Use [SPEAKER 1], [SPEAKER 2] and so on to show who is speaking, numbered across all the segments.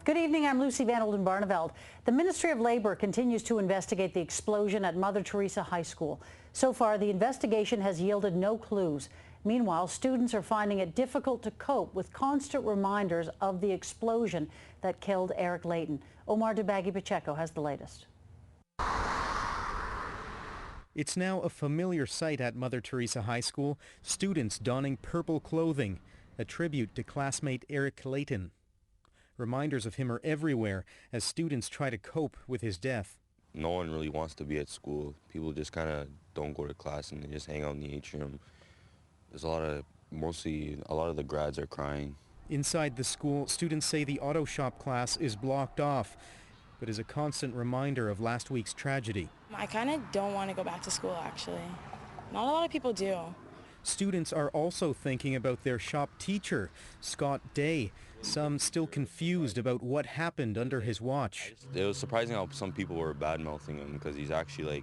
[SPEAKER 1] Good evening, I'm Lucy Van Olden-Barneveld. The Ministry of Labour continues to investigate the explosion at Mother Teresa High School. So far, the investigation has yielded no clues. Meanwhile, students are finding it difficult to cope with constant reminders of the explosion that killed Eric Layton. Omar Dubagi-Pacheco has the latest.
[SPEAKER 2] It's now a familiar sight at Mother Teresa High School, students donning purple clothing, a tribute to classmate Eric Layton. Reminders of him are everywhere as students try to cope with his death.
[SPEAKER 3] No one really wants to be at school. People just kind of don't go to class and they just hang out in the atrium. There's a lot of the grads are crying.
[SPEAKER 2] Inside the school, students say the auto shop class is blocked off, but is a constant reminder of last week's tragedy.
[SPEAKER 4] I kind of don't want to go back to school, actually. Not a lot of people do.
[SPEAKER 2] Students are also thinking about their shop teacher, Scott Day. Some still confused about what happened under his watch.
[SPEAKER 3] It was surprising how some people were bad-mouthing him because he's actually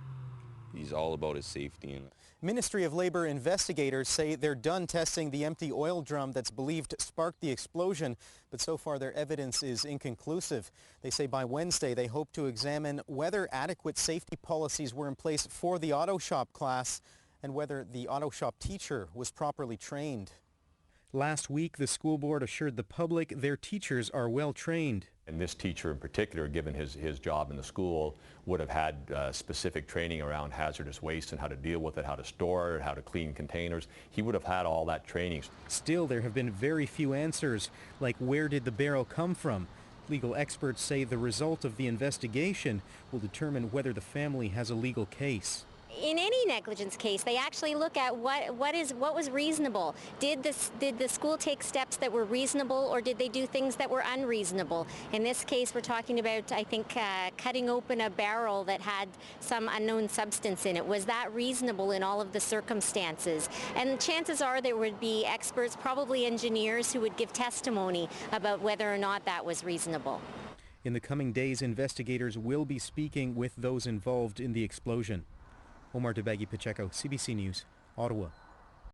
[SPEAKER 3] he's all about his safety.
[SPEAKER 2] Ministry of Labour investigators say they're done testing the empty oil drum that's believed sparked the explosion, but so far their evidence is inconclusive. They say by Wednesday they hope to examine whether adequate safety policies were in place for the auto shop class and whether the auto shop teacher was properly trained. Last week, the school board assured the public their teachers are well trained.
[SPEAKER 5] And this teacher in particular, given his job in the school, would have had specific training around hazardous waste and how to deal with it, how to store it, how to clean containers. He would have had all that training.
[SPEAKER 2] Still, there have been very few answers, like where did the barrel come from? Legal experts say the result of the investigation will determine whether the family has a legal case.
[SPEAKER 6] In any negligence case, they actually look at what was reasonable. Did the school take steps that were reasonable, or did they do things that were unreasonable? In this case, we're talking about, I think, cutting open a barrel that had some unknown substance in it. Was that reasonable in all of the circumstances? And chances are there would be experts, probably engineers, who would give testimony about whether or not that was reasonable.
[SPEAKER 2] In the coming days, investigators will be speaking with those involved in the explosion. Omar Dubagi-Pacheco, CBC News, Ottawa.